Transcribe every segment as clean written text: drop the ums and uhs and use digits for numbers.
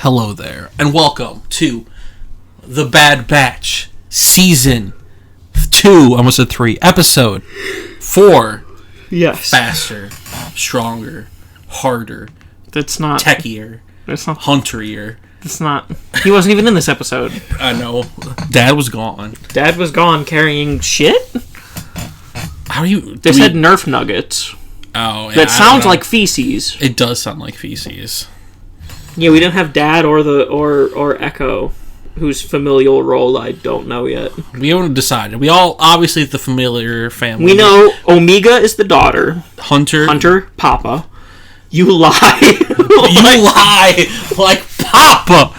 Hello there, and welcome to The Bad Batch, Season 2, almost said 3, Episode 4. Yes. Faster, stronger, harder, That's not... techier, That's not... hunterier. That's not... He wasn't even in this episode. I know. Dad was gone. Dad was gone carrying shit? How do you... They said Nerf nuggets. Oh, yeah. That sounds like feces. It does sound like feces. Yeah, we didn't have Dad or Echo, whose familial role I don't know yet. We haven't decided. We all, obviously, the familiar family. We know Omega is the daughter. Hunter, Papa. You lie. You lie like Papa.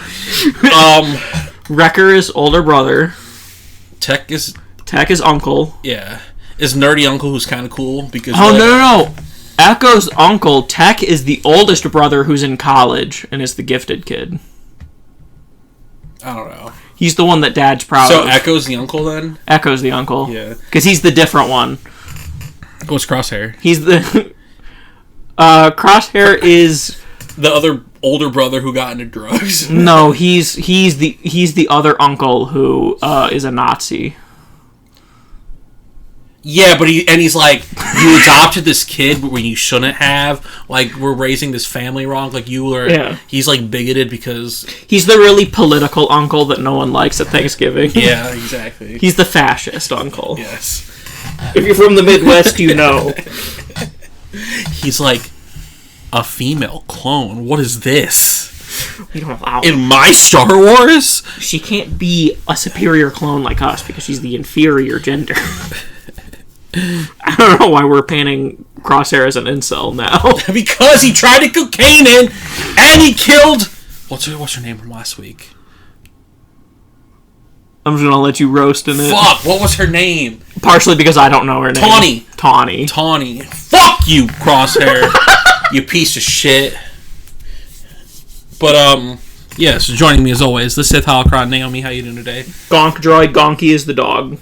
Wrecker is older brother. Tech is uncle. Yeah. Is nerdy uncle who's kind of cool because... Oh, no. Echo's uncle, Tech, is the oldest brother who's in college and is the gifted kid. I don't know. He's the one that Dad's proud of. So Echo's the uncle then? Echo's the uncle. Yeah. Because he's the different one. What's Crosshair? He's the... Crosshair is... The other older brother who got into drugs. No, he's the other uncle who is a Nazi. Yeah, but he's like, you adopted this kid when you shouldn't have. Like, we're raising this family wrong. Like, you were... Yeah. He's, like, bigoted because... He's the really political uncle that no one likes at Thanksgiving. Yeah, exactly. He's the fascist uncle. Yes. If you're from the Midwest, you know. He's like, a female clone. What is this? We don't allow In my Star Wars? She can't be a superior clone like us because she's the inferior gender. I don't know why we're painting Crosshair as an incel now. Because he tried to cocaine in, and he killed... What's her name from last week? I'm just gonna let you roast in it. Fuck, what was her name? Partially because I don't know her name. Tawny. Fuck you, Crosshair. You piece of shit. But, yes, joining me as always, the Sith Holocron, Naomi. How you doing today? Gonk droid, Gonky is the dog.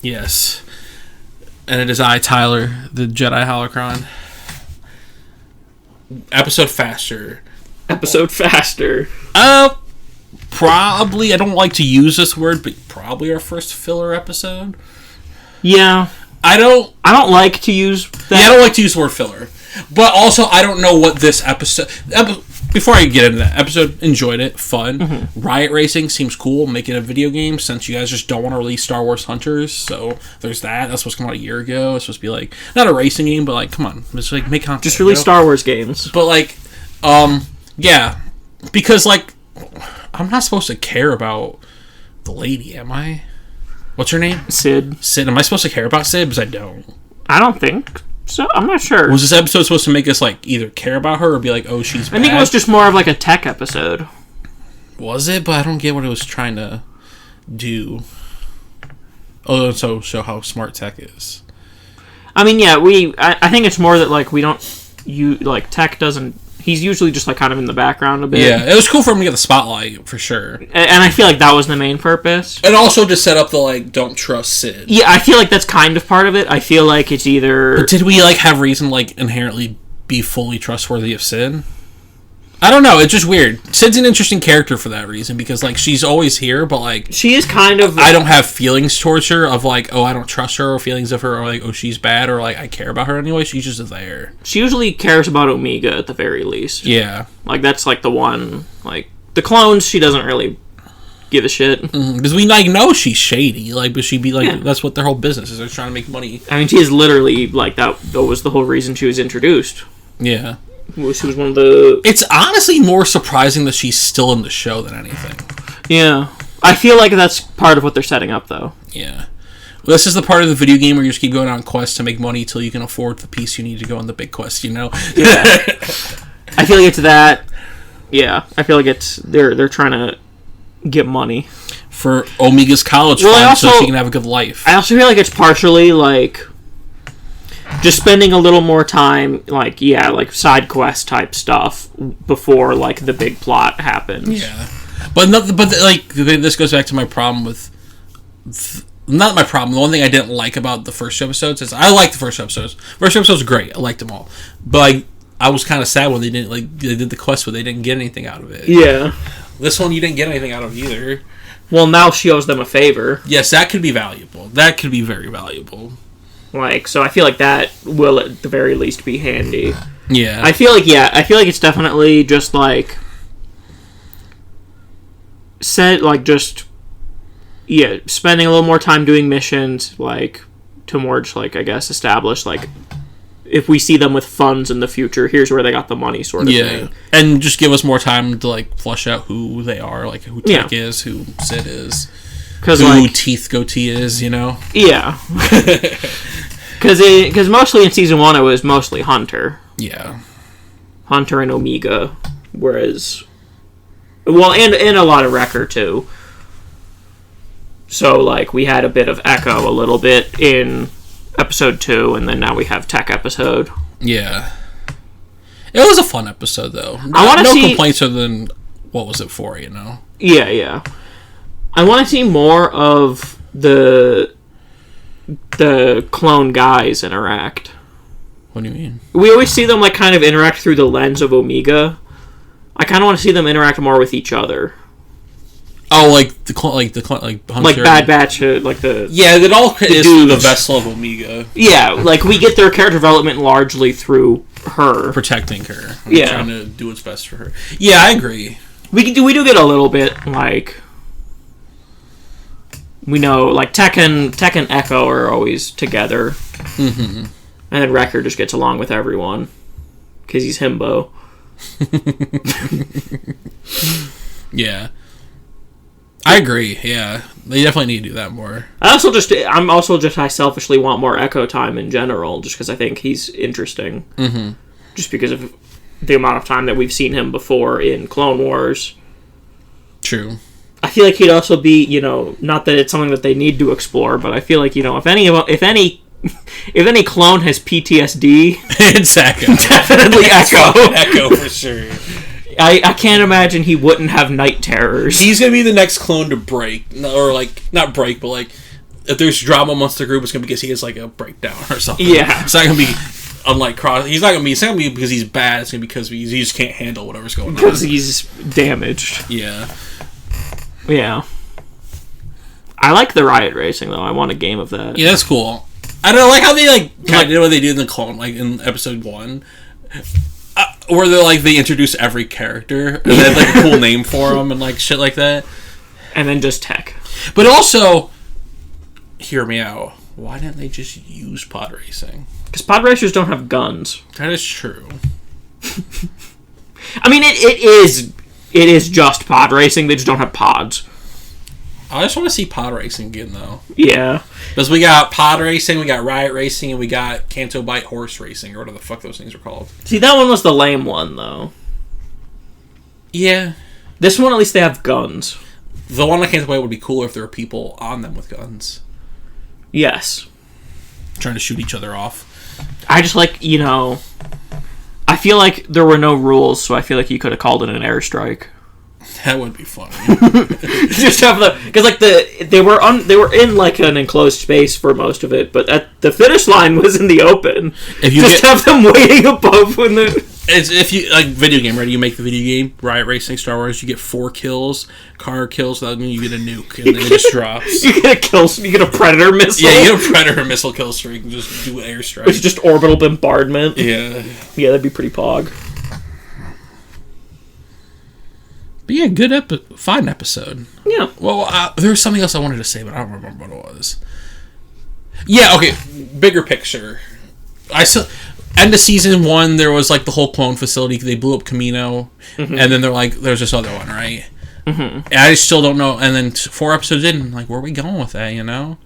Yes. And it is I, Tyler, the Jedi Holocron. Episode faster. Probably, I don't like to use this word, but probably our first filler episode. Yeah. I don't like to use that. Yeah, I don't like to use the word filler. But also, I don't know what this episode... Before I get into that episode, enjoyed it. Fun. Mm-hmm. Riot Racing seems cool. Making a video game since you guys just don't want to release Star Wars Hunters. So, there's that. That's supposed to come out a year ago. It's supposed to be like... Not a racing game, but like, come on. Just like, make content. Just release Star Wars games. But like, yeah. Because like, I'm not supposed to care about the lady, am I? What's her name? Sid. Am I supposed to care about Sid? Because I don't. I don't think so. I'm not sure. Was this episode supposed to make us like either care about her or be like, oh, she's bad? I think it was just more of like a Tech episode. Was it? But I don't get what it was trying to do. Oh, so show how smart Tech is. I mean, yeah, I think it's more that like Tech doesn't. He's usually just like kind of in the background a bit. Yeah, it was cool for him to get the spotlight for sure. And I feel like that was the main purpose. And also to set up the like, don't trust Sid. Yeah, I feel like that's kind of part of it. I feel like it's either. But did we like have reason like inherently be fully trustworthy of Sid? I don't know. It's just weird. Sid's an interesting character for that reason because like she's always here, but like she is kind of. I don't have feelings towards her of like, oh, I don't trust her, or feelings of her, or like, oh, she's bad, or like I care about her anyway. She's just there. She usually cares about Omega at the very least. Yeah, like that's like the one. Like the clones, she doesn't really give a shit because we like know she's shady. Like, but she'd be like, that's what their whole business is. They're trying to make money. I mean, she is literally like that. That was the whole reason she was introduced. Yeah. She was one of the... It's honestly more surprising that she's still in the show than anything. Yeah. I feel like that's part of what they're setting up, though. Yeah. Well, this is the part of the video game where you just keep going on quests to make money till you can afford the piece you need to go on the big quest, you know? Yeah. I feel like it's that... Yeah. I feel like it's... They're trying to get money. For Omega's college fund so she can have a good life. I also feel like it's partially, like... Just spending a little more time, like, yeah, like, side quest type stuff before, like, the big plot happens. Yeah. But this goes back to my problem with... Not my problem. The one thing I didn't like about the first two episodes is... I liked the first episodes. First episode was great. I liked them all. But, like, I was kind of sad when they didn't they did the quest, but they didn't get anything out of it. Yeah. This one you didn't get anything out of either. Well, now she owes them a favor. Yes, that could be valuable. That could be very valuable. Like, so I feel like that will at the very least be handy. Yeah. I feel like it's definitely just like spending a little more time doing missions, like to more just like I guess establish like if we see them with funds in the future, here's where they got the money sort of thing. And just give us more time to like flush out who they are, like who Tech is, who Sid is, who Teeth Goatee is, you know? Yeah. Because mostly in season 1 it was mostly Hunter. Yeah. Hunter and Omega, whereas... Well, and a lot of Wrecker, too. So, like, we had a bit of Echo a little bit in episode 2, and then now we have Tech episode. Yeah. It was a fun episode, though. No complaints other than what was it for, you know? Yeah. I want to see more of the clone guys interact. What do you mean? We always see them like kind of interact through the lens of Omega. I kind of want to see them interact more with each other. Oh, like Hunter. Like Bad Batch, like the it all is through the vessel of Omega. Yeah, like we get their character development largely through her protecting her. Trying to do what's best for her. Yeah, I agree. We do get a little bit like. We know, like, Tech and Echo are always together. Mm-hmm. And then Wrecker just gets along with everyone. Because he's himbo. Yeah. I agree, yeah. They definitely need to do that more. I selfishly want more Echo time in general, just because I think he's interesting. Mm-hmm. Just because of the amount of time that we've seen him before in Clone Wars. True. I feel like he'd also be, not that it's something that they need to explore, but I feel like, if any clone has PTSD, it's Echo. Definitely Echo. Echo for sure. I can't imagine he wouldn't have night terrors. He's gonna be the next clone to break, or like not break, but like if there's drama amongst the group, it's gonna be because he has like a breakdown or something. Yeah, it's not gonna be. Unlike Cross, it's not gonna be because he's bad. It's gonna be because he just can't handle whatever's going on. Because he's damaged. Yeah. I like the riot racing though. I want a game of that. Yeah, that's cool. I don't like how they kind of did what they did in the clone, like in episode 1, where they introduce every character and they had like a cool name for them and like shit like that, and then just Tech. But also, hear me out. Why didn't they just use pod racing? Because pod racers don't have guns. That is true. I mean, it is just pod racing. They just don't have pods. I just want to see pod racing again, though. Yeah. Because we got pod racing, we got riot racing, and we got Canto Bite horse racing, or whatever the fuck those things are called. See, that one was the lame one, though. Yeah. This one, at least they have guns. The one on Canto Bite would be cooler if there were people on them with guns. Yes. Trying to shoot each other off. I just like, I feel like there were no rules, so I feel like you could have called it an airstrike. That would be funny. Just have because they were in like an enclosed space for most of it, but at the finish line was in the open. Have them waiting above when the. It's if you like video game, right? You make the video game Riot Racing Star Wars. You get 4 kills, car kills. That means you get a nuke, and then it just drops. You get a predator missile. Yeah, you get a predator missile kill streak and just do airstrike. It's just orbital bombardment. Yeah, that'd be pretty pog. But yeah, fine episode. Yeah. Well, there was something else I wanted to say, but I don't remember what it was. Yeah. Okay. Bigger picture. End of season 1, there was like the whole clone facility. They blew up Camino, and then they're like, there's this other one, right? Mm-hmm. And I still don't know. And then 4 episodes in, like, where are we going with that? Yeah. Where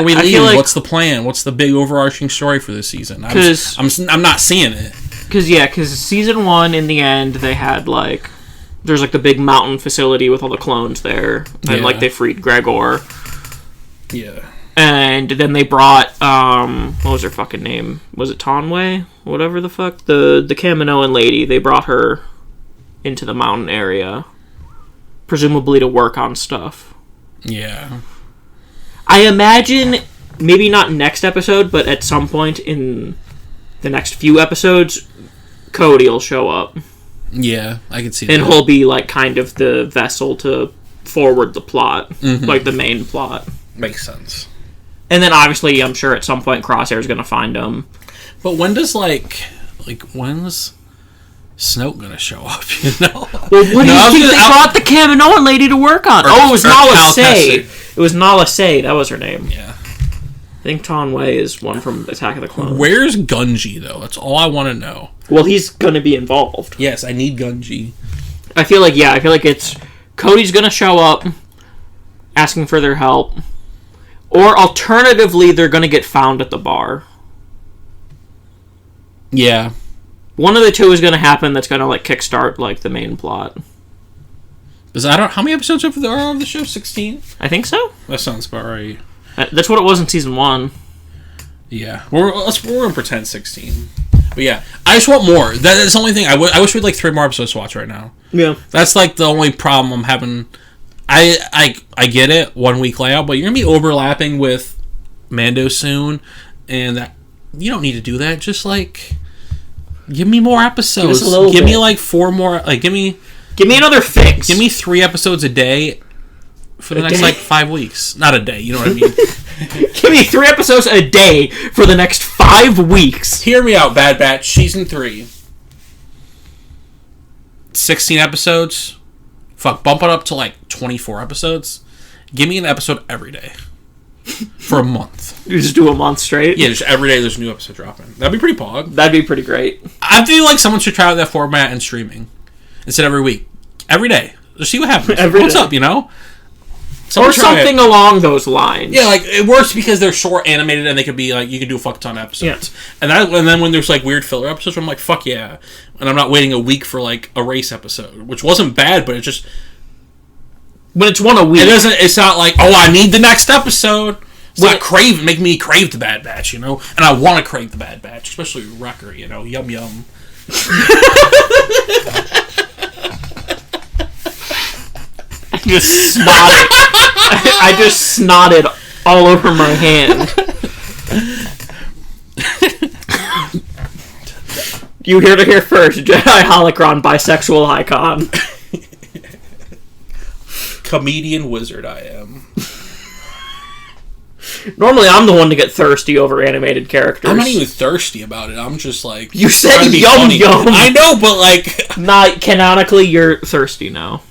are we leading? Like, what's the plan? What's the big overarching story for this season? I'm not seeing it. Because season 1, in the end, they had like. There's like the big mountain facility with all the clones there, and like they freed Gregor. Yeah. And then they brought what was her fucking name? Was it Tonway? Whatever the fuck. The Kaminoan lady. They brought her into the mountain area, presumably to work on stuff. Yeah. I imagine maybe not next episode, but at some point in the next few episodes, Cody will show up. Yeah, I can see that. And he'll be, like, kind of the vessel to forward the plot. Like, the main plot. Makes sense. And then, obviously, I'm sure at some point Crosshair's gonna find him. But when does, when's Snoke gonna show up, you know? Well, what do you think they brought the Kaminoan lady to work on? It was Nala Se. It was Nala Se. That was her name. Yeah. I think Ton Wei is one from Attack of the Clones. Where's Gunji, though? That's all I want to know. Well, he's gonna be involved. Yes, I need Gunji. I feel like it's... Cody's gonna show up, asking for their help. Or, alternatively, they're gonna get found at the bar. Yeah. One of the two is going to happen that's going to, like, kickstart, like, the main plot. How many episodes are there of the show? 16? I think so. That sounds about right. That's what it was in season 1. Yeah. We're going to pretend 16. But yeah, I just want more. That's the only thing. I wish we had, like, 3 more episodes to watch right now. Yeah. That's, like, the only problem I'm having. I get it, 1 week layout, but you're going to be overlapping with Mando soon, and that you don't need to do that. Just, like... Give me more episodes. Give me like 4 more. Like give me another fix. Give me 3 episodes a day for the next like 5 weeks. Not a day. You know what I mean? Give me 3 episodes a day for the next 5 weeks. Hear me out, Bad Batch season 3. 16 episodes. Fuck, bump it up to like 24 episodes. Give me an episode every day. For a month. You just do a month straight? Yeah, just every day there's a new episode dropping. That'd be pretty pog. That'd be pretty great. I feel like someone should try out that format in streaming. Instead of every week. Every day. Just see what happens. What's up, you know? Or something along those lines. Yeah, like, it works because they're short animated and they could be, like, you could do a fuck ton of episodes. Yeah. And then when there's, like, weird filler episodes, I'm like, fuck yeah. And I'm not waiting a week for, like, a race episode. Which wasn't bad, but it just... When it's one a week. It's not like, oh, I need the next episode. It's not make me crave the Bad Batch, you know? And I want to crave the Bad Batch, especially Wrecker, you know? Yum yum. I just snotted all over my hand. You heard it here first. Jedi Holocron bisexual icon. Comedian wizard I am. Normally I'm the one to get thirsty over animated characters. I'm not even thirsty about it. I'm just like... You said yum yum! I know, but like... Not canonically, you're thirsty now.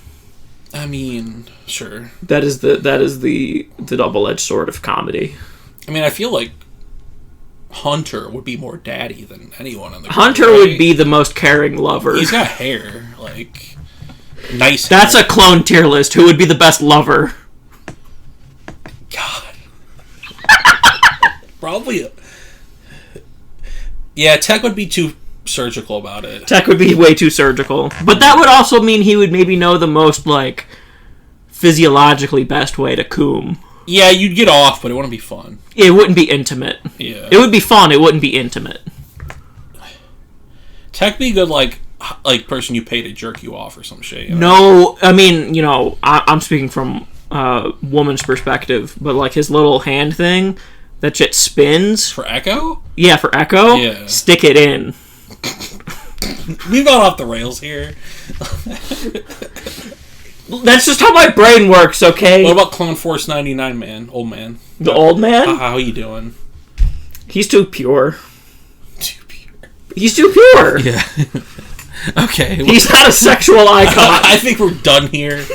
I mean, sure. That is the double-edged sword of comedy. I mean, I feel like Hunter would be more daddy than anyone on the Hunter group, right? would be the most caring lover. He's got hair, like... Nice. That's a clone tier list. Who would be the best lover? God. Probably. Yeah, Tech would be too surgical about it. Tech would be way too surgical. But that would also mean he would maybe know the most, like, physiologically best way to coom. Yeah, you'd get off, but it wouldn't be fun. It wouldn't be intimate. Yeah. It would be fun, it wouldn't be intimate. Tech be good, like person you pay to jerk you off or some shit. You know? No, I mean, you know, I'm speaking from a woman's perspective, but like his little hand thing, that shit spins. For Echo? Yeah, for Echo. Yeah. Stick it in. We've gone off the rails here. That's just how my brain works, okay? What about Clone Force 99 man? Old man. The old man? How you doing? He's too pure. Too pure. He's too pure. Yeah. Okay. He's not a sexual icon. I think we're done here.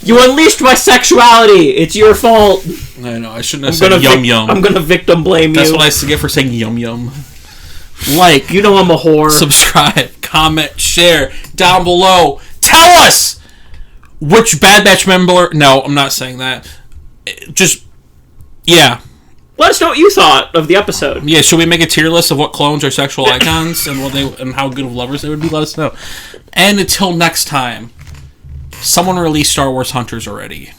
You unleashed my sexuality. It's your fault. I know. I shouldn't have said yum yum. I'm gonna victim blame you. That's what I used to get for saying yum yum. Like, you know I'm a whore. Subscribe, comment, share down below. Tell us which Bad Batch member. No, I'm not saying that. Just yeah. Let us know what you thought of the episode. Yeah, should we make a tier list of what clones are sexual icons and how good of lovers they would be? Let us know. And until next time, someone release Star Wars Hunters already.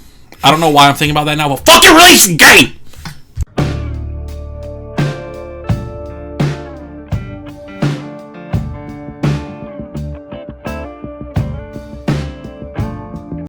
I don't know why I'm thinking about that now, but fucking release the game!